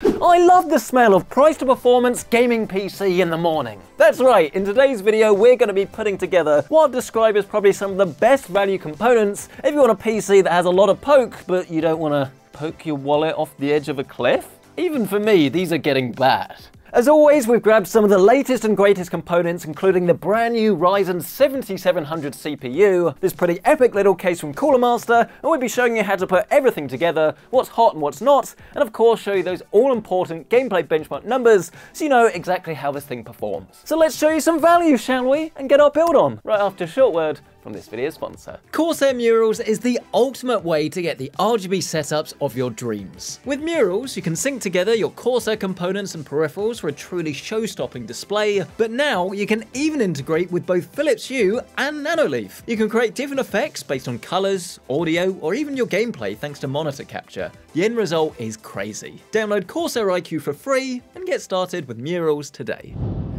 I love the smell of price to performance gaming PC in the morning. That's right, in today's video we're going to be putting together what I'd describe as probably some of the best value components if you want a PC that has a lot of poke, but you don't want to poke your wallet off the edge of a cliff. Even for me, these are getting bad. As always, we've grabbed some of the latest and greatest components, including the brand new Ryzen 7700 CPU, this pretty epic little case from Cooler Master, and we'll be showing you how to put everything together, what's hot and what's not, and of course show you those all-important gameplay benchmark numbers so you know exactly how this thing performs. So let's show you some value, shall we, and get our build on, right after a short word from this video's sponsor. Corsair Murals is the ultimate way to get the RGB setups of your dreams. With Murals, you can sync together your Corsair components and peripherals for a truly show-stopping display, but now you can even integrate with both Philips Hue and Nanoleaf. You can create different effects based on colors, audio, or even your gameplay thanks to monitor capture. The end result is crazy. Download Corsair iQ for free and get started with Murals today.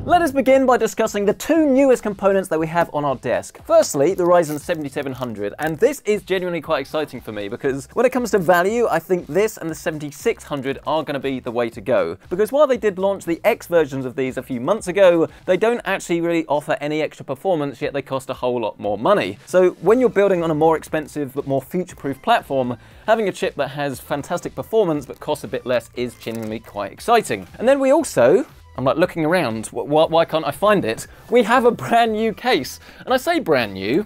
Let us begin by discussing the two newest components that we have on our desk. Firstly, the Ryzen 7700, and this is genuinely quite exciting for me because when it comes to value, I think this and the 7600 are going to be the way to go. Because while they did launch the X versions of these a few months ago, they don't actually really offer any extra performance, yet they cost a whole lot more money. So when you're building on a more expensive but more future-proof platform, having a chip that has fantastic performance but costs a bit less is genuinely quite exciting. And then we also, I'm like looking around, why can't I find it? We have a brand new case. And I say brand new.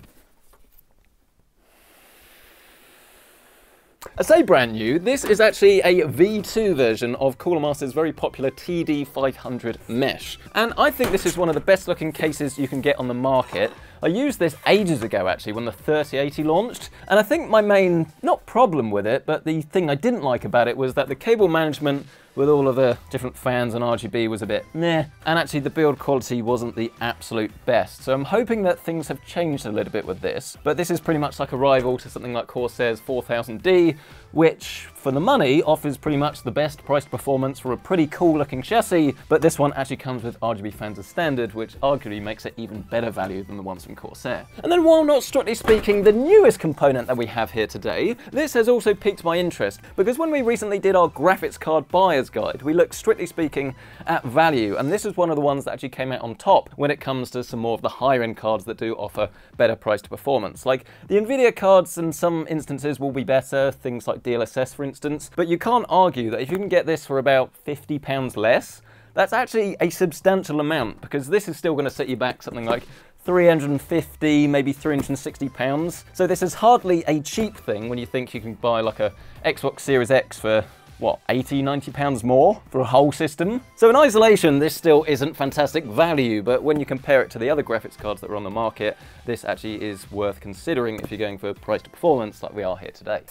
This is actually a V2 version of Cooler Master's very popular TD500 mesh. And I think this is one of the best looking cases you can get on the market. I used this ages ago actually when the 3080 launched, and I think my main, not problem with it, but the thing I didn't like about it was that the cable management with all of the different fans and RGB was a bit meh, and actually the build quality wasn't the absolute best. So I'm hoping that things have changed a little bit with this, but this is pretty much like a rival to something like Corsair's 4000D, which for the money offers pretty much the best price performance for a pretty cool looking chassis, but this one actually comes with RGB fans as standard, which arguably makes it even better value than the ones from Corsair. And then while not strictly speaking the newest component that we have here today, this has also piqued my interest, because when we recently did our graphics card buyer's guide, we looked strictly speaking at value, and this is one of the ones that actually came out on top when it comes to some more of the higher end cards that do offer better price to performance. Like the Nvidia cards in some instances will be better, things like DLSS for instance, but you can't argue that if you can get this for about £50 less, that's actually a substantial amount, because this is still going to set you back something like 350, maybe 360 pounds. So this is hardly a cheap thing when you think you can buy like a Xbox Series X for what, 80, 90 pounds more for a whole system? So in isolation, this still isn't fantastic value, but when you compare it to the other graphics cards that are on the market, this actually is worth considering if you're going for price to performance like we are here today.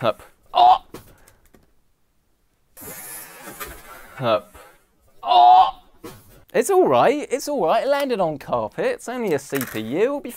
Up. Oh! Up. Oh! It's all right, it landed on carpet, it's only a CPU, it'll be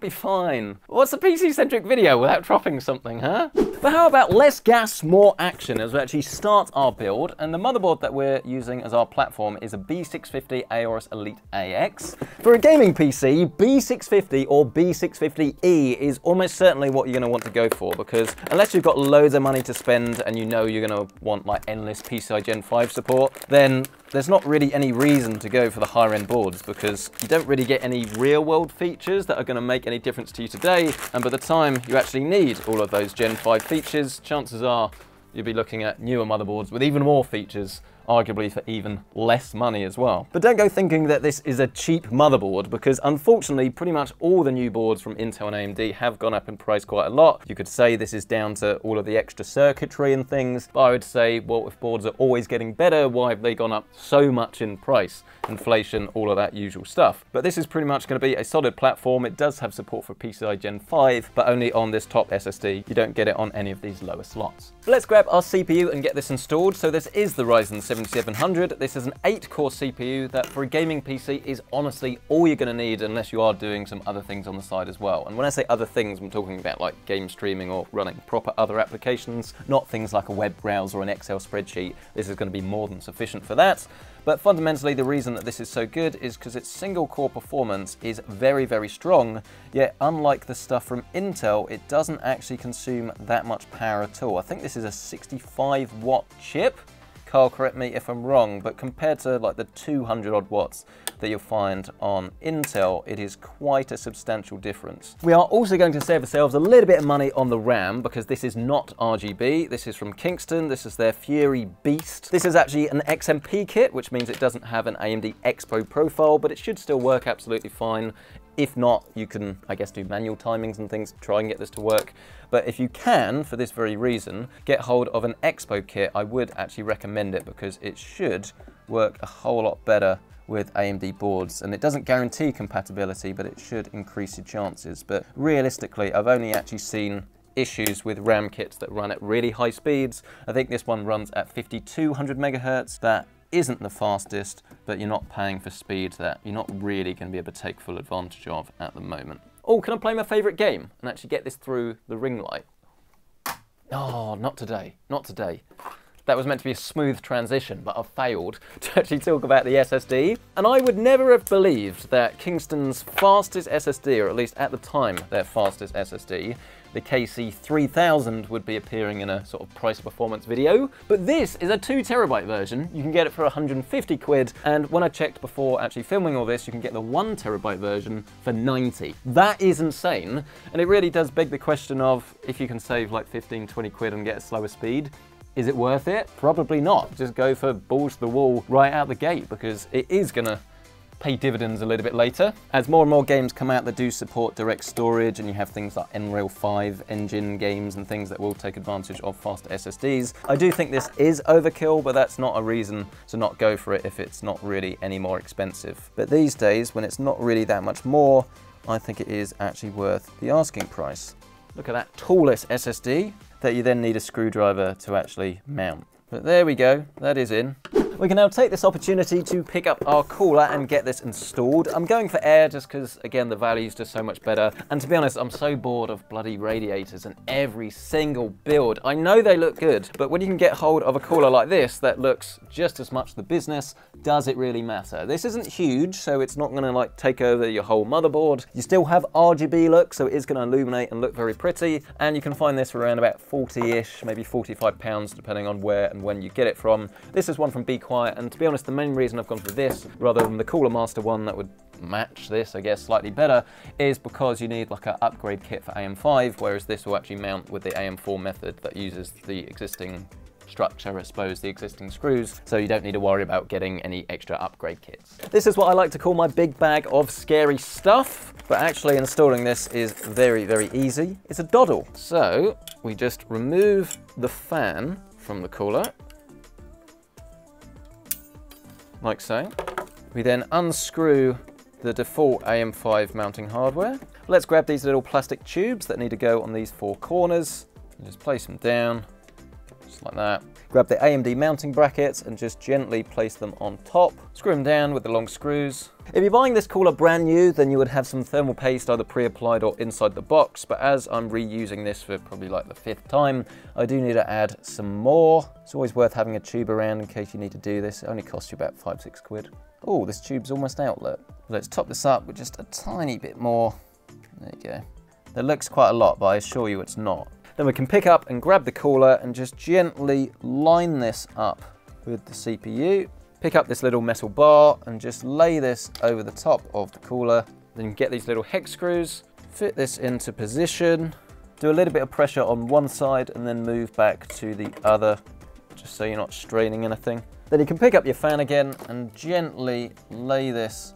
fine. What's a PC-centric video without dropping something, huh? But how about less gas, more action as we actually start our build, and the motherboard that we're using as our platform is a B650 Aorus Elite AX. For a gaming PC, B650 or B650E is almost certainly what you're going to want to go for, because unless you've got loads of money to spend and you know you're going to want like endless PCI Gen 5 support, then there's not really any reason to go for the higher end boards, because you don't really get any real world features that are going to make any difference to you today, and by the time you actually need all of those Gen 5 features, chances are you'll be looking at newer motherboards with even more features, arguably for even less money as well. But don't go thinking that this is a cheap motherboard, because unfortunately pretty much all the new boards from Intel and AMD have gone up in price quite a lot. You could say this is down to all of the extra circuitry and things, but I would say, well, if boards are always getting better, why have they gone up so much in price? Inflation, all of that usual stuff. But this is pretty much going to be a solid platform. It does have support for PCI Gen 5, but only on this top SSD. You don't get it on any of these lower slots. But let's grab our CPU and get this installed. So this is the Ryzen 7700. This is an 8-core CPU that for a gaming PC is honestly all you're going to need, unless you are doing some other things on the side as well. And when I say other things, I'm talking about like game streaming or running proper other applications, not things like a web browser or an Excel spreadsheet. This is going to be more than sufficient for that. But fundamentally, the reason that this is so good is because its single core performance is very, very strong, yet unlike the stuff from Intel, it doesn't actually consume that much power at all. I think this is a 65 watt chip. Carl, correct me if I'm wrong, but compared to like the 200 odd watts that you'll find on Intel, it is quite a substantial difference. We are also going to save ourselves a little bit of money on the RAM because this is not RGB. This is from Kingston. This is their Fury Beast. This is actually an XMP kit, which means it doesn't have an AMD Expo profile, but it should still work absolutely fine. If not, you can, I guess, do manual timings and things to try and get this to work. But if you can, for this very reason, get hold of an Expo kit, I would actually recommend it because it should work a whole lot better with AMD boards. And it doesn't guarantee compatibility, but it should increase your chances. But realistically, I've only actually seen issues with RAM kits that run at really high speeds. I think this one runs at 5200 megahertz. That isn't the fastest, but you're not paying for speed that you're not really going to be able to take full advantage of at the moment. Oh, can I play my favourite game and actually get this through the ring light? Oh, not today, not today. That was meant to be a smooth transition, but I've failed to actually talk about the SSD. And I would never have believed that Kingston's fastest SSD, or at least at the time their fastest SSD, the KC3000, would be appearing in a sort of price performance video. But this is a 2 terabyte version. You can get it for 150 quid. And when I checked before actually filming all this, you can get the 1 terabyte version for 90. That is insane. And it really does beg the question of, if you can save like 15, 20 quid and get a slower speed, is it worth it? Probably not. Just go for balls to the wall right out the gate, because it is gonna pay dividends a little bit later. As more and more games come out that do support direct storage, and you have things like Unreal 5 engine games and things that will take advantage of faster SSDs, I do think this is overkill, but that's not a reason to not go for it if it's not really any more expensive. But these days, when it's not really that much more, I think it is actually worth the asking price. Look at that tallest SSD that you then need a screwdriver to actually mount. But there we go, that is in. We can now take this opportunity to pick up our cooler and get this installed. I'm going for air just because, again, the value is just so much better. And to be honest, I'm so bored of bloody radiators and every single build. I know they look good, but when you can get hold of a cooler like this that looks just as much the business, does it really matter? This isn't huge, so it's not gonna like take over your whole motherboard. You still have RGB look, so it is gonna illuminate and look very pretty. And you can find this for around about 40-ish, maybe 45 pounds, depending on where and when you get it from. This is one from Be Quiet, and to be honest, the main reason I've gone for this rather than the Cooler Master one that would match this, I guess, slightly better, is because you need like an upgrade kit for AM5, whereas this will actually mount with the AM4 method that uses the existing structure, I suppose, the existing screws, so you don't need to worry about getting any extra upgrade kits. This is what I like to call my big bag of scary stuff, but actually installing this is very, very easy. It's a doddle. So we just remove the fan from the cooler, like so. We then unscrew the default AM5 mounting hardware. Let's grab these little plastic tubes that need to go on these 4 corners and just place them down, just like that. Grab the AMD mounting brackets and just gently place them on top. Screw them down with the long screws. If you're buying this cooler brand new, then you would have some thermal paste either pre-applied or inside the box, but as I'm reusing this for probably like the 5th time, I do need to add some more. It's always worth having a tube around in case you need to do this. It only costs you about 5-6 quid. Oh, this tube's almost out, look. Let's top this up with just a tiny bit more. There you go. That looks quite a lot, but I assure you it's not. Then we can pick up and grab the cooler and just gently line this up with the CPU. Pick up this little metal bar and just lay this over the top of the cooler. Then get these little hex screws, fit this into position, do a little bit of pressure on one side and then move back to the other, just so you're not straining anything. Then you can pick up your fan again and gently lay this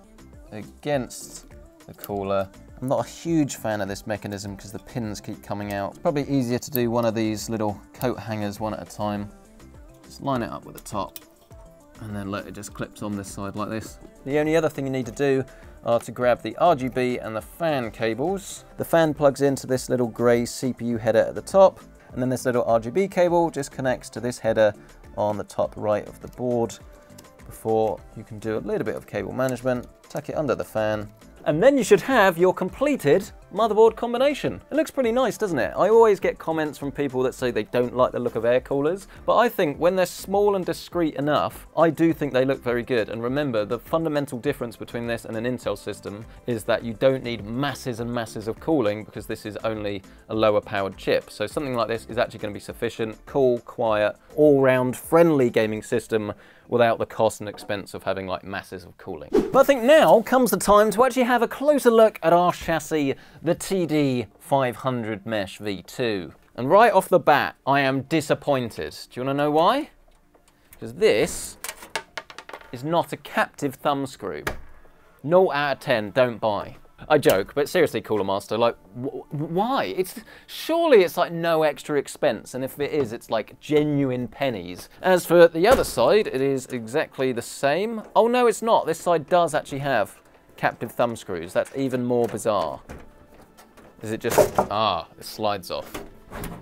against the cooler. I'm not a huge fan of this mechanism because the pins keep coming out. It's probably easier to do one of these little coat hangers one at a time. Just line it up with the top and then let it just clips on this side like this. The only other thing you need to do are to grab the RGB and the fan cables. The fan plugs into this little grey CPU header at the top, and then this little RGB cable just connects to this header on the top right of the board before you can do a little bit of cable management. Tuck it under the fan. And then you should have your completed motherboard combination. It looks pretty nice, doesn't it? I always get comments from people that say they don't like the look of air coolers, but I think when they're small and discreet enough, I do think they look very good. And remember, the fundamental difference between this and an Intel system is that you don't need masses and masses of cooling because this is only a lower powered chip. So something like this is actually going to be sufficient, cool, quiet, all-round friendly gaming system without the cost and expense of having like masses of cooling. But I think now comes the time to actually have a closer look at our chassis, the TD500 Mesh V2. And right off the bat, I am disappointed. Do you want to know why? Because this is not a captive thumb screw. 0 out of 10, don't buy. I joke, but seriously, Cooler Master, like, why? Surely it's like no extra expense, and if it is, it's like genuine pennies. As for the other side, it is exactly the same. Oh no, it's not. This side does actually have captive thumb screws. That's even more bizarre. Is it just, it slides off.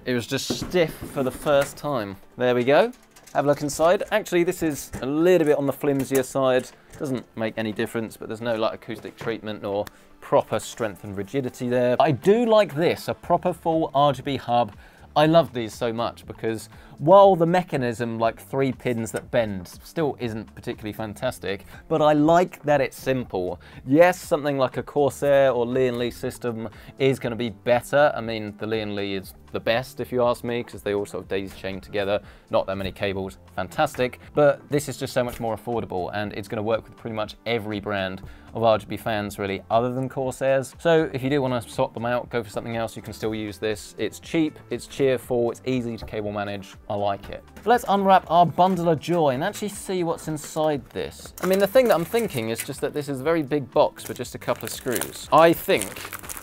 It was just stiff for the first time. There we go. Have a look inside. Actually, this is a little bit on the flimsier side. Doesn't make any difference, but there's no like acoustic treatment or proper strength and rigidity there. I do like this, a proper full RGB hub. I love these so much because while the mechanism, like 3 pins that bend, still isn't particularly fantastic, but I like that it's simple. Yes, something like a Corsair or Lian Li system is going to be better. I mean, the Lian Li is the best if you ask me, because they all sort of daisy chain together, not that many cables, fantastic. But this is just so much more affordable, and it's going to work with pretty much every brand of RGB fans really, other than Corsairs. So if you do want to swap them out, go for something else, you can still use this. It's cheap, it's cheerful, it's easy to cable manage. I like it. But let's unwrap our bundle of joy and actually see what's inside this. I mean, the thing that I'm thinking is just that this is a very big box with just a couple of screws. I think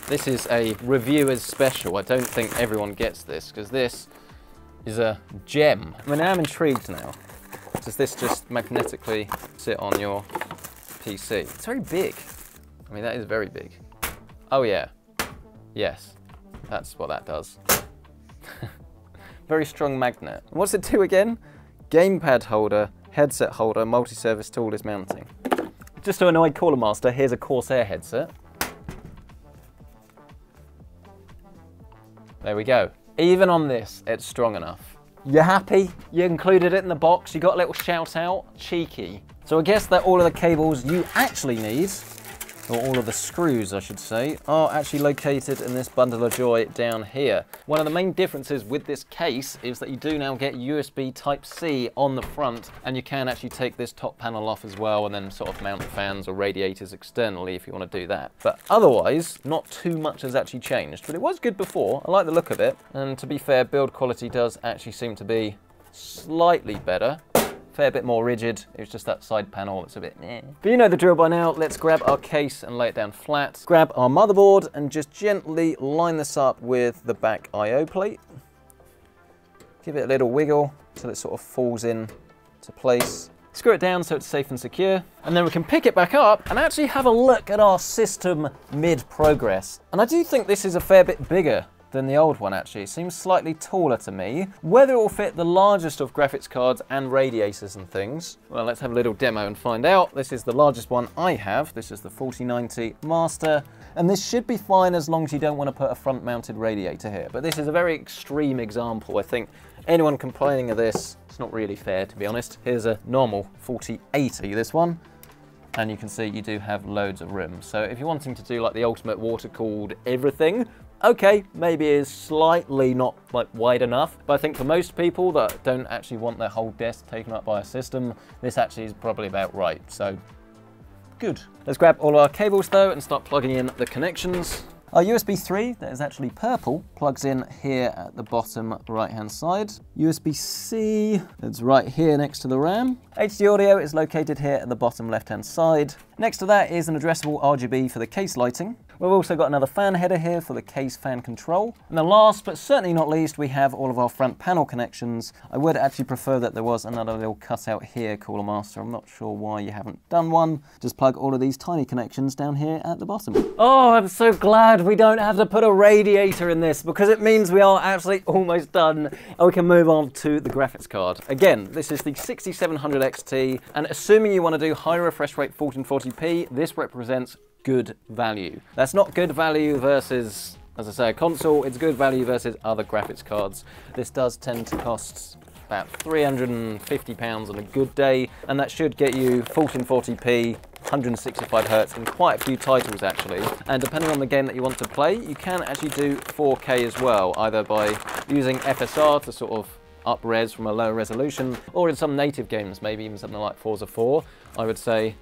this is a reviewer's special. I don't think everyone gets this, because this is a gem. I mean, I'm intrigued now. Does this just magnetically sit on your PC? It's very big. I mean, that is very big. Oh yeah, yes, that's what that does. Very strong magnet. What's it do again? Gamepad holder, headset holder, multi-service tool is mounting. Just to annoy Cooler Master, here's a Corsair headset. There we go. Even on this, it's strong enough. You happy? You included it in the box, you got a little shout out, cheeky. So I guess that all of the cables you actually need, or all of the screws I should say, are actually located in this bundle of joy down here. One of the main differences with this case is that you do now get USB Type-C on the front, and you can actually take this top panel off as well and then sort of mount fans or radiators externally if you want to do that. But otherwise, not too much has actually changed, but it was good before. I like the look of it, and to be fair, build quality does actually seem to be slightly better. Fair bit more rigid. It was just that side panel that's a bit meh. But you know the drill by now. Let's grab our case and lay it down flat. Grab our motherboard and just gently line this up with the back I/O plate. Give it a little wiggle until it sort of falls in to place. Screw it down so it's safe and secure. And then we can pick it back up and actually have a look at our system mid-progress. And I do think this is a fair bit bigger than the old one actually. It seems slightly taller to me. Whether it will fit the largest of graphics cards and radiators and things, well, let's have a little demo and find out. This is the largest one I have. This is the 4090 Master, and this should be fine as long as you don't want to put a front mounted radiator here. But this is a very extreme example. I think anyone complaining of this, it's not really fair to be honest. Here's a normal 4080, this one. And you can see you do have loads of room. So if you're wanting to do like the ultimate water-cooled everything, okay, maybe it is slightly not like wide enough, but I think for most people that don't actually want their whole desk taken up by a system, this actually is probably about right, so good. Let's grab all our cables though and start plugging in the connections. Our USB 3, that is actually purple, plugs in here at the bottom right-hand side. USB-C, that's right here next to the RAM. HD audio is located here at the bottom left-hand side. Next to that is an addressable RGB for the case lighting. We've also got another fan header here for the case fan control. And then last, but certainly not least, we have all of our front panel connections. I would actually prefer that there was another little cutout here, Cooler Master. I'm not sure why you haven't done one. Just plug all of these tiny connections down here at the bottom. Oh, I'm so glad we don't have to put a radiator in this, because it means we are actually almost done and we can move on to the graphics card. Again, this is the 6700 XT, and assuming you want to do high refresh rate 1440p, this represents good value. That's not good value versus, as I say, a console. It's good value versus other graphics cards. This does tend to cost about £350 on a good day, and that should get you 1440p, 165 Hz in quite a few titles actually. And depending on the game that you want to play, you can actually do 4K as well, either by using FSR to sort of up res from a lower resolution, or in some native games, maybe even something like Forza 4, I would say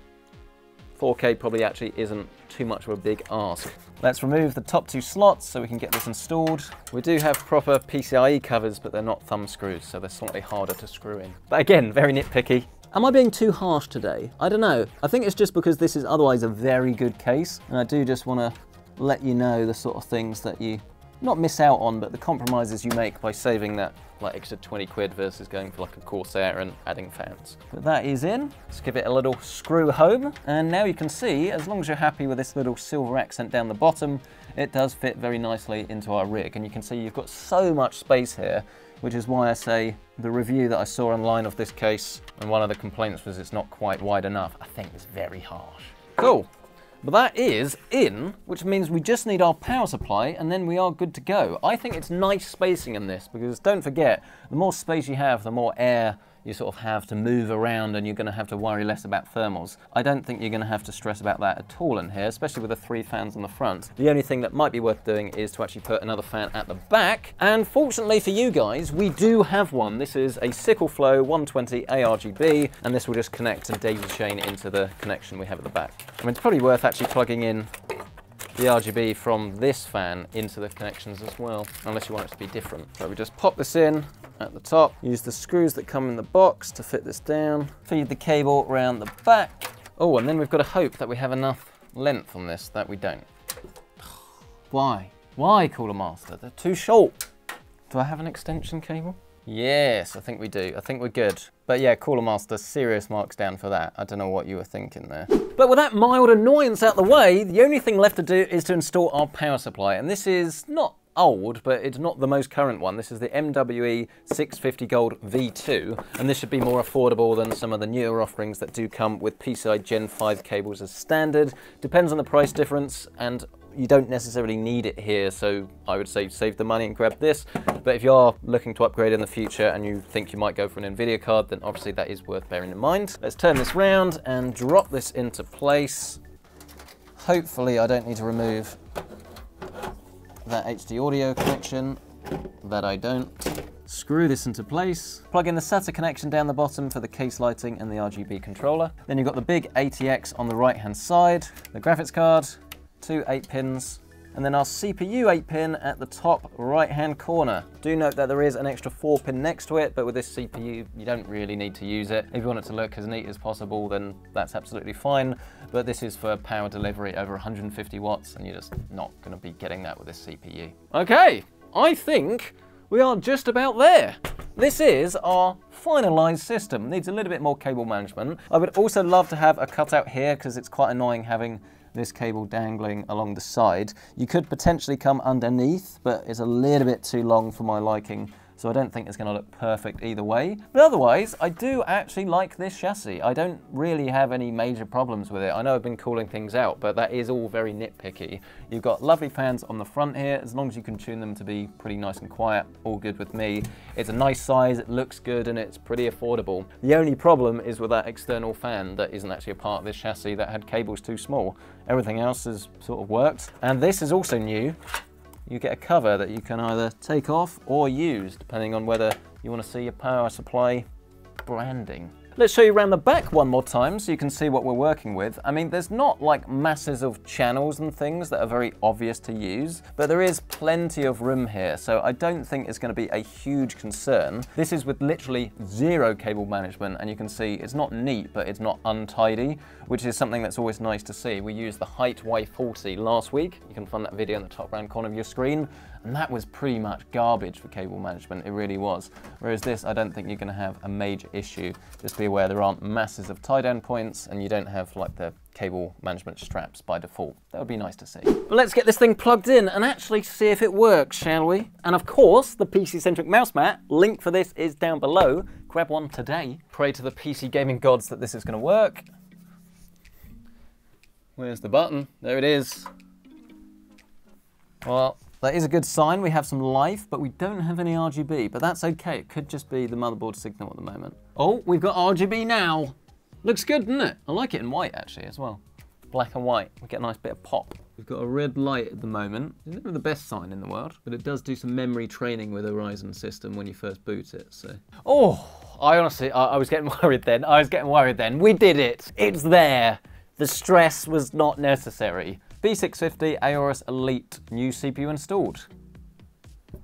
4K probably actually isn't too much of a big ask. Let's remove the top 2 slots so we can get this installed. We do have proper PCIe covers, but they're not thumb screws, so they're slightly harder to screw in. But again, very nitpicky. Am I being too harsh today? I don't know. I think it's just because this is otherwise a very good case, and I do just want to let you know the sort of things that you not miss out on, but the compromises you make by saving that like extra 20 quid versus going for like a Corsair and adding fans. But that is in. Let's give it a little screw home. And now you can see, as long as you're happy with this little silver accent down the bottom, it does fit very nicely into our rig. And you can see you've got so much space here, which is why I say the review that I saw online of this case, and one of the complaints was it's not quite wide enough, I think is very harsh. Cool. But that is in, which means we just need our power supply and then we are good to go. I think it's nice spacing in this because don't forget, the more space you have, the more air you sort of have to move around, and you're going to have to worry less about thermals. I don't think you're going to have to stress about that at all in here, especially with the 3 fans on the front. The only thing that might be worth doing is to actually put another fan at the back, and fortunately for you guys, we do have one. This is a Sickle Flow 120 ARGB, and this will just connect and daisy chain into the connection we have at the back. I mean, it's probably worth actually plugging in the RGB from this fan into the connections as well, unless you want it to be different. So we just pop this in at the top, use the screws that come in the box to fit this down, feed the cable around the back. Oh, and then we've got to hope that we have enough length on this that we don't. Why? Why, Cooler Master? They're too short. Do I have an extension cable? Yes, I think we do. I think we're good. But yeah, Cooler Master, serious marks down for that. I don't know what you were thinking there. But with that mild annoyance out the way, the only thing left to do is to install our power supply. And this is not old, but it's not the most current one. This is the MWE 650 Gold V2, and this should be more affordable than some of the newer offerings that do come with PCI Gen 5 cables as standard. Depends on the price difference, and you don't necessarily need it here, so I would say save the money and grab this. But if you are looking to upgrade in the future and you think you might go for an NVIDIA card, then obviously that is worth bearing in mind. Let's turn this round and drop this into place. Hopefully I don't need to remove that HD audio connection. That I don't. Screw this into place. Plug in the SATA connection down the bottom for the case lighting and the RGB controller. Then you've got the big ATX on the right hand side, the graphics card, 2 8-pins, and then our CPU 8-pin at the top right hand corner. Do note that there is an extra 4-pin next to it, but with this CPU you don't really need to use it. If you want it to look as neat as possible, then that's absolutely fine, but this is for power delivery over 150 watts, and you're just not going to be getting that with this CPU. Okay, I think we are just about there. This is our finalized system. Needs a little bit more cable management. I would also love to have a cutout here because it's quite annoying having this cable dangling along the side. You could potentially come underneath, but it's a little bit too long for my liking, so I don't think it's going to look perfect either way. But otherwise, I do actually like this chassis. I don't really have any major problems with it. I know I've been calling things out, but that is all very nitpicky. You've got lovely fans on the front here. As long as you can tune them to be pretty nice and quiet, all good with me. It's a nice size, it looks good, and it's pretty affordable. The only problem is with that external fan that isn't actually a part of this chassis that had cables too small. Everything else has sort of worked. And this is also new. You get a cover that you can either take off or use, depending on whether you want to see your power supply branding. Let's show you around the back one more time so you can see what we're working with. I mean, there's not like masses of channels and things that are very obvious to use, but there is plenty of room here, so I don't think it's going to be a huge concern. This is with literally zero cable management, and you can see it's not neat, but it's not untidy, which is something that's always nice to see. We used the Height Y40 last week. You can find that video in the top right corner of your screen. And that was pretty much garbage for cable management, it really was. Whereas this, I don't think you're going to have a major issue. Just be aware there aren't masses of tie-down points, and you don't have like the cable management straps by default. That would be nice to see. But let's get this thing plugged in and actually see if it works, shall we? And of course, the PC-centric mouse mat, link for this is down below. Grab one today. Pray to the PC gaming gods that this is going to work. Where's the button? There it is. Well, that is a good sign. We have some life, but we don't have any RGB, but that's okay. It could just be the motherboard signal at the moment. Oh, we've got RGB now. Looks good, doesn't it? I like it in white, actually, as well. Black and white. We get a nice bit of pop. We've got a red light at the moment. It's never the best sign in the world, but it does do some memory training with a Ryzen system when you first boot it, so. Oh, I honestly, I was getting worried then. We did it. It's there. The stress was not necessary. B650 Aorus Elite, new CPU installed.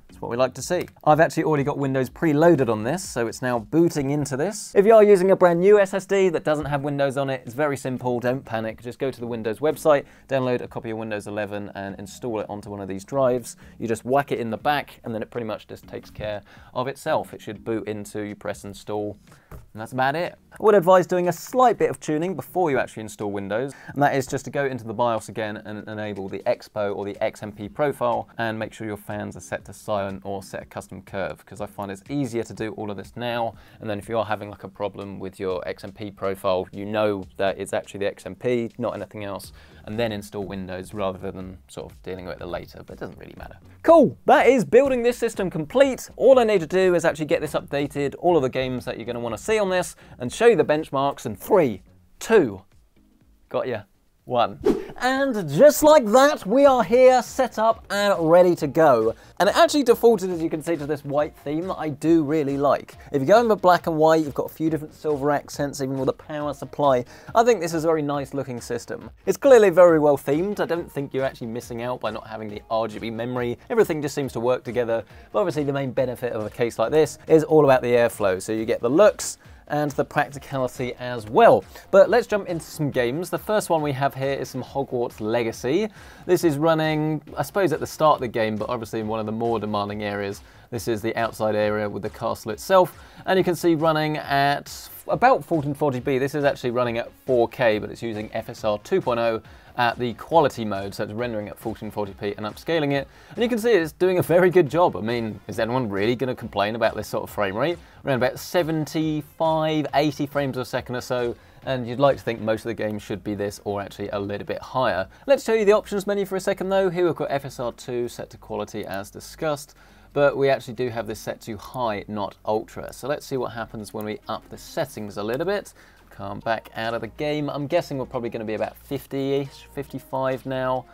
That's what we like to see. I've actually already got Windows preloaded on this, so it's now booting into this. If you are using a brand new SSD that doesn't have Windows on it, it's very simple, don't panic. Just go to the Windows website, download a copy of Windows 11 and install it onto one of these drives. You just whack it in the back and then it pretty much just takes care of itself. It should boot into, you press install, and that's about it. I would advise doing a slight bit of tuning before you actually install Windows, and that is just to go into the BIOS again and enable the Expo or the XMP profile and make sure your fans are set to silent or set a custom curve, because I find it's easier to do all of this now, and then if you are having like a problem with your XMP profile, you know that it's actually the XMP, not anything else, and then install Windows rather than sort of dealing with it later, but it doesn't really matter. Cool, that is building this system complete. All I need to do is actually get this updated, all of the games that you're going to want to see on this, and show you the benchmarks in 3, 2, got ya, 1. And just like that, we are here, set up and ready to go. And it actually defaulted, as you can see, to this white theme that I do really like. If you're going for black and white, you've got a few different silver accents, even with a power supply. I think this is a very nice looking system. It's clearly very well themed. I don't think you're actually missing out by not having the RGB memory. Everything just seems to work together. But obviously the main benefit of a case like this is all about the airflow. So you get the looks and the practicality as well. But let's jump into some games. The first one we have here is some Hogwarts Legacy. This is running, I suppose, at the start of the game, but obviously in one of the more demanding areas. This is the outside area with the castle itself, and you can see running at about 1440p. This is actually running at 4K, but it's using FSR 2.0 at the quality mode, so it's rendering at 1440p and upscaling it. And you can see it's doing a very good job. I mean, is anyone really going to complain about this sort of frame rate? Around about 75, 80 frames a second or so, and you'd like to think most of the games should be this or actually a little bit higher. Let's show you the options menu for a second though. Here we've got FSR 2 set to quality as discussed, but we actually do have this set to high, not ultra. So let's see what happens when we up the settings a little bit. Come back out of the game. I'm guessing we're probably going to be about 50-ish, 55 now.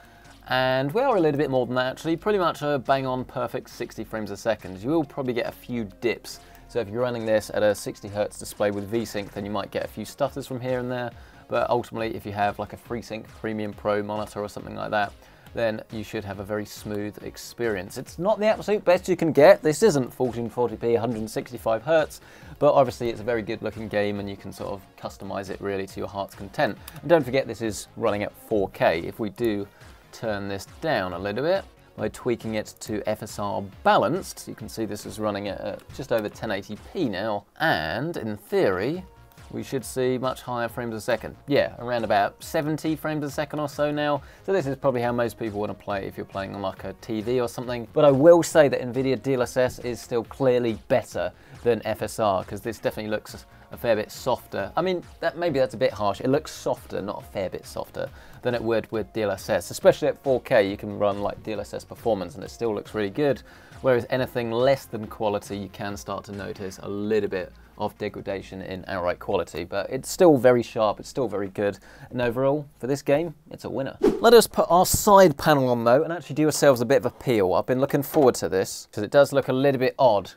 And we are a little bit more than that actually, pretty much a bang on perfect 60 frames a second. You will probably get a few dips. So if you're running this at a 60 Hz display with VSync, then you might get a few stutters from here and there. But ultimately, if you have like a FreeSync Premium Pro monitor or something like that, then you should have a very smooth experience. It's not the absolute best you can get. This isn't 1440p, 165 Hz, but obviously it's a very good looking game and you can sort of customize it really to your heart's content. And don't forget this is running at 4K. If we do turn this down a little bit by tweaking it to FSR balanced, you can see this is running at just over 1080p now, and in theory, we should see much higher frames a second. Yeah, around about 70 frames a second or so now. So this is probably how most people want to play if you're playing on like a TV or something. But I will say that NVIDIA DLSS is still clearly better than FSR, because this definitely looks a fair bit softer. I mean, maybe that's a bit harsh. It looks softer, not a fair bit softer, than it would with DLSS. Especially at 4K, you can run like DLSS performance and it still looks really good. Whereas anything less than quality, you can start to notice a little bit of degradation in outright quality, but it's still very sharp, it's still very good, and overall, for this game, it's a winner. Let us put our side panel on though, and actually do ourselves a bit of a peel. I've been looking forward to this, because it does look a little bit odd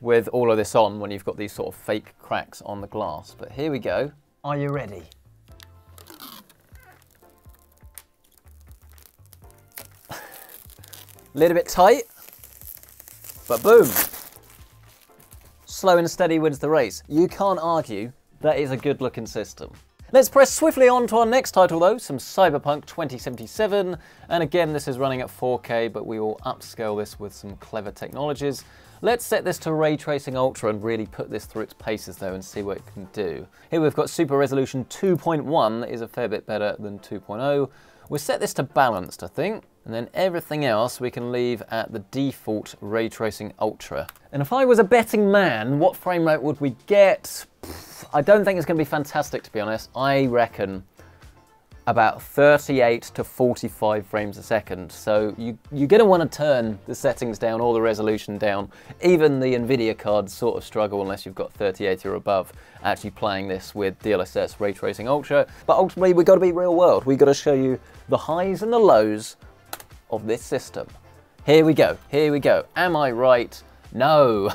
with all of this on when you've got these sort of fake cracks on the glass, but here we go. Are you ready? Little bit tight, but boom. Slow and steady wins the race. You can't argue that is a good looking system. Let's press swiftly on to our next title though, some Cyberpunk 2077. And again, this is running at 4K, but we will upscale this with some clever technologies. Let's set this to Ray Tracing Ultra and really put this through its paces though and see what it can do. Here we've got Super Resolution 2.1 that is a fair bit better than 2.0. We'll set this to balanced, I think. And then everything else we can leave at the default Ray Tracing Ultra. And if I was a betting man, what frame rate would we get? I don't think it's going to be fantastic, to be honest. I reckon about 38 to 45 frames a second. So you're going to want to turn the settings down or the resolution down. Even the NVIDIA cards sort of struggle unless you've got 3080 or above actually playing this with DLSS Ray Tracing Ultra. But ultimately, we've got to be real world. We've got to show you the highs and the lows of this system. Here we go. Here we go. Am I right? No.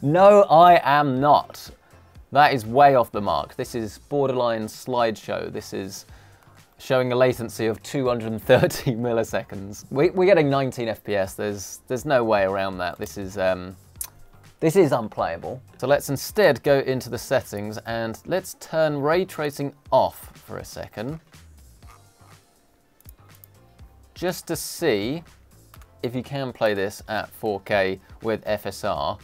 No, I am not. That is way off the mark. This is borderline slideshow. This is showing a latency of 230 milliseconds. We're getting 19 FPS. There's no way around that. This is unplayable. So let's instead go into the settings and let's turn ray tracing off for a second, just to see if you can play this at 4K with FSR.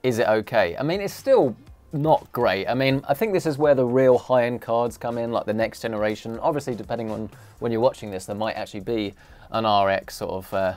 Is it okay? I mean, it's still not great. I mean, I think this is where the real high-end cards come in, like the next generation. Obviously, depending on when you're watching this, there might actually be an RX sort of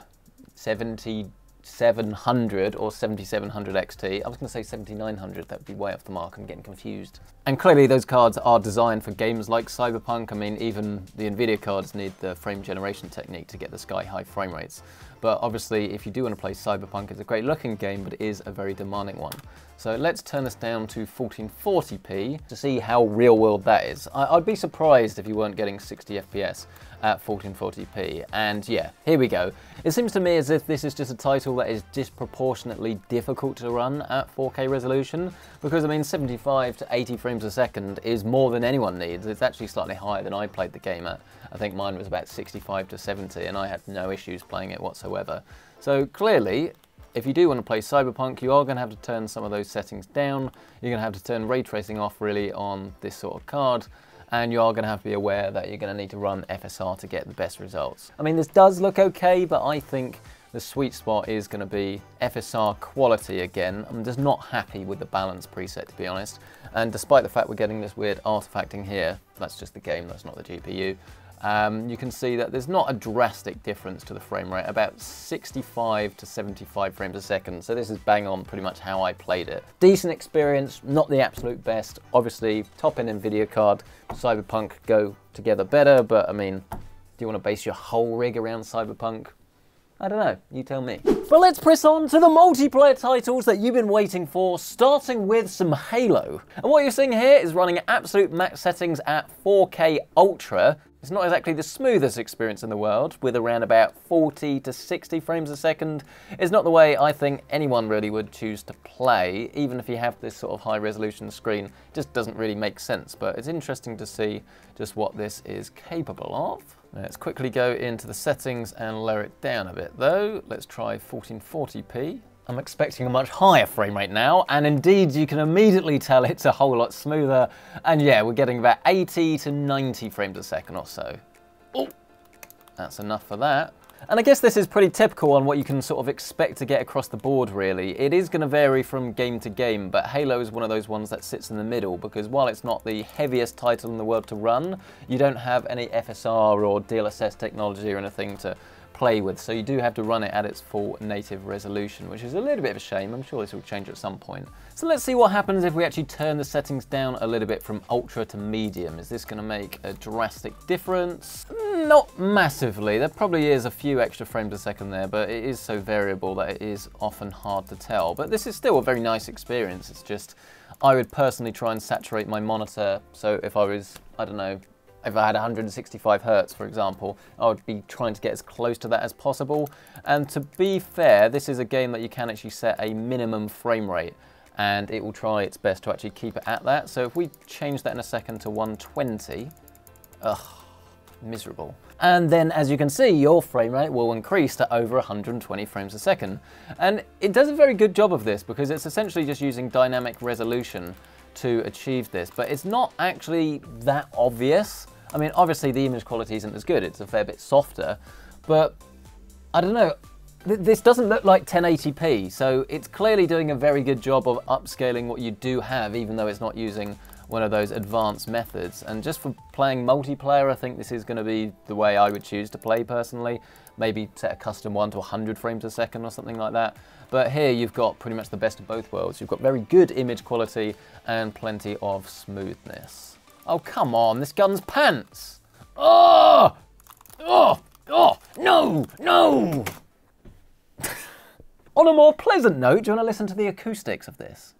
7700 or 7700 XT. I was going to say 7900, that would be way off the mark. I'm getting confused. And clearly those cards are designed for games like Cyberpunk. I mean, even the NVIDIA cards need the frame generation technique to get the sky-high frame rates. But obviously, if you do want to play Cyberpunk, it's a great looking game, but it is a very demanding one. So let's turn this down to 1440p to see how real world that is. I'd be surprised if you weren't getting 60 FPS at 1440p. And yeah, here we go. It seems to me as if this is just a title that is disproportionately difficult to run at 4K resolution, because I mean 75 to 80 frames a second is more than anyone needs. It's actually slightly higher than I played the game at. I think mine was about 65 to 70 and I had no issues playing it whatsoever. So clearly, if you do want to play Cyberpunk, you are going to have to turn some of those settings down. You're going to have to turn ray tracing off really on this sort of card. And you are going to have to be aware that you're going to need to run FSR to get the best results. I mean, this does look okay, but I think the sweet spot is going to be FSR quality again. I'm just not happy with the balance preset, to be honest. And despite the fact we're getting this weird artifacting here, that's just the game, that's not the GPU. You can see that there's not a drastic difference to the frame rate, about 65 to 75 frames a second. So this is bang on pretty much how I played it. Decent experience, not the absolute best. Obviously, top-end NVIDIA card, Cyberpunk go together better, but I mean, do you want to base your whole rig around Cyberpunk? I don't know, you tell me. But let's press on to the multiplayer titles that you've been waiting for, starting with some Halo. And what you're seeing here is running at absolute max settings at 4K Ultra. It's not exactly the smoothest experience in the world, with around about 40 to 60 frames a second. It's not the way I think anyone really would choose to play, even if you have this sort of high resolution screen. It just doesn't really make sense, but it's interesting to see just what this is capable of. Let's quickly go into the settings and lower it down a bit though. Let's try 1440p. I'm expecting a much higher frame rate now, and indeed you can immediately tell it's a whole lot smoother. And yeah, we're getting about 80 to 90 frames a second or so. Oh, that's enough for that. And I guess this is pretty typical on what you can sort of expect to get across the board, really. It is going to vary from game to game, but Halo is one of those ones that sits in the middle, because while it's not the heaviest title in the world to run, you don't have any FSR or DLSS technology or anything to play with, so you do have to run it at its full native resolution, which is a little bit of a shame. I'm sure this will change at some point. So let's see what happens if we actually turn the settings down a little bit from ultra to medium. Is this going to make a drastic difference? Not massively. There probably is a few extra frames a second there, but it is so variable that it is often hard to tell. But this is still a very nice experience. It's just, I would personally try and saturate my monitor, so if I was, I don't know, if I had 165 Hertz, for example, I would be trying to get as close to that as possible. And to be fair, this is a game that you can actually set a minimum frame rate, and it will try its best to actually keep it at that. So if we change that in a second to 120, miserable. And then, as you can see, your frame rate will increase to over 120 frames a second. And it does a very good job of this, because it's essentially just using dynamic resolution to achieve this, but it's not actually that obvious. I mean, obviously the image quality isn't as good, it's a fair bit softer, but I don't know, this doesn't look like 1080p, so it's clearly doing a very good job of upscaling what you do have, even though it's not using one of those advanced methods. And just for playing multiplayer, I think this is going to be the way I would choose to play personally. Maybe set a custom one to 100 frames a second or something like that. But here you've got pretty much the best of both worlds. You've got very good image quality and plenty of smoothness. Oh, come on, this gun's pants. Oh! Oh! Oh! No! No! On a more pleasant note, do you want to listen to the acoustics of this?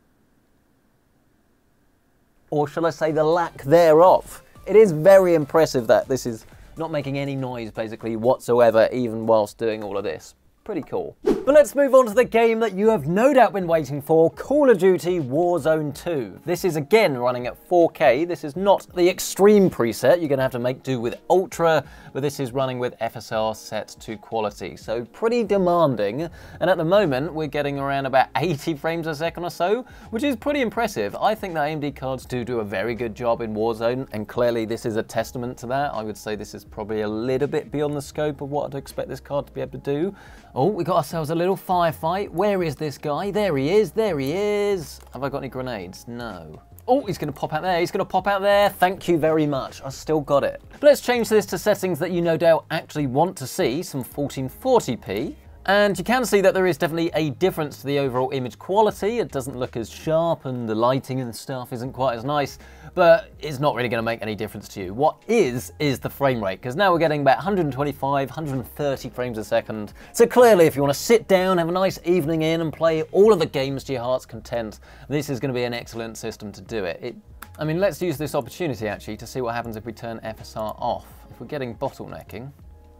Or shall I say the lack thereof? It is very impressive that this is not making any noise, basically, whatsoever, even whilst doing all of this. Pretty cool. But let's move on to the game that you have no doubt been waiting for, Call of Duty Warzone 2. This is again running at 4K. This is not the extreme preset. You're gonna have to make do with Ultra, but this is running with FSR set to quality. So pretty demanding. And at the moment, we're getting around about 80 frames a second or so, which is pretty impressive. I think that AMD cards do a very good job in Warzone, and clearly this is a testament to that. I would say this is probably a little bit beyond the scope of what I'd expect this card to be able to do. Oh, we got ourselves a little firefight. Where is this guy? There he is, there he is. Have I got any grenades? No. Oh, he's gonna pop out there, he's gonna pop out there. Thank you very much, I still got it. But let's change this to settings that you no doubt actually want to see, some 1440p. And you can see that there is definitely a difference to the overall image quality. It doesn't look as sharp and the lighting and stuff isn't quite as nice, but it's not really gonna make any difference to you. What is the frame rate, because now we're getting about 125, 130 frames a second. So clearly, if you wanna sit down, have a nice evening in and play all of the games to your heart's content, this is gonna be an excellent system to do it. I mean, let's use this opportunity actually to see what happens if we turn FSR off. If we're getting bottlenecking,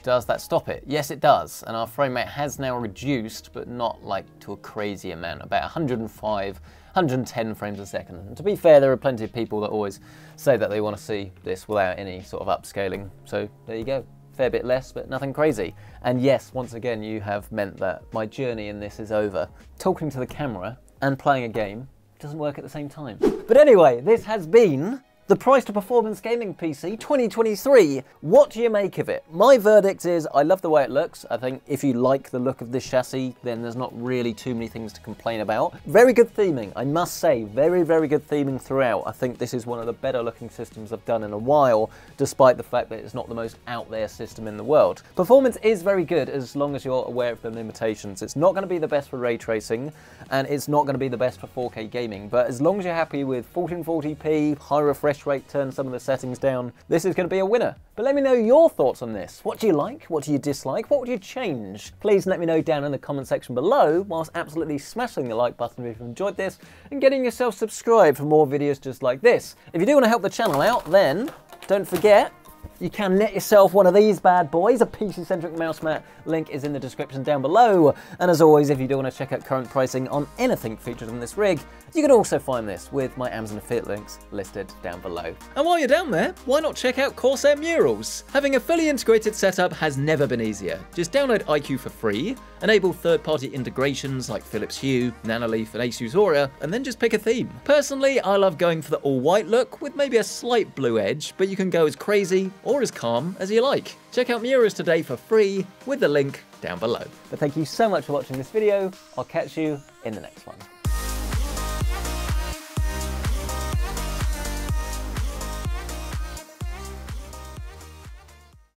does that stop it? Yes, it does. And our frame rate has now reduced, but not like to a crazy amount, about 105, 110 frames a second. And to be fair, there are plenty of people that always say that they want to see this without any sort of upscaling. So there you go. Fair bit less, but nothing crazy. And yes, once again, you have meant that my journey in this is over. Talking to the camera and playing a game doesn't work at the same time. But anyway, this has been the Price to Performance Gaming PC 2023. What do you make of it? My verdict is I love the way it looks. I think if you like the look of this chassis, then there's not really too many things to complain about. Very good theming, I must say. Very, very good theming throughout. I think this is one of the better looking systems I've done in a while, despite the fact that it's not the most out there system in the world. Performance is very good as long as you're aware of the limitations. It's not going to be the best for ray tracing, and it's not going to be the best for 4K gaming, but as long as you're happy with 1440p, high refresh rate, turn some of the settings down, this is going to be a winner. But let me know your thoughts on this. What do you like? What do you dislike? What would you change? Please let me know down in the comment section below, whilst absolutely smashing the like button if you've enjoyed this, and getting yourself subscribed for more videos just like this. If you do want to help the channel out, then don't forget, you can net yourself one of these bad boys. A PC-centric mouse mat link is in the description down below. And as always, if you do want to check out current pricing on anything featured on this rig, you can also find this with my Amazon affiliate links listed down below. And while you're down there, why not check out Corsair Murals? Having a fully integrated setup has never been easier. Just download iQ for free, enable third-party integrations like Philips Hue, Nanoleaf, and Asus Aura, and then just pick a theme. Personally, I love going for the all-white look with maybe a slight blue edge, but you can go as crazy or as calm as you like. Check out Murals today for free with the link down below. But thank you so much for watching this video. I'll catch you in the next one.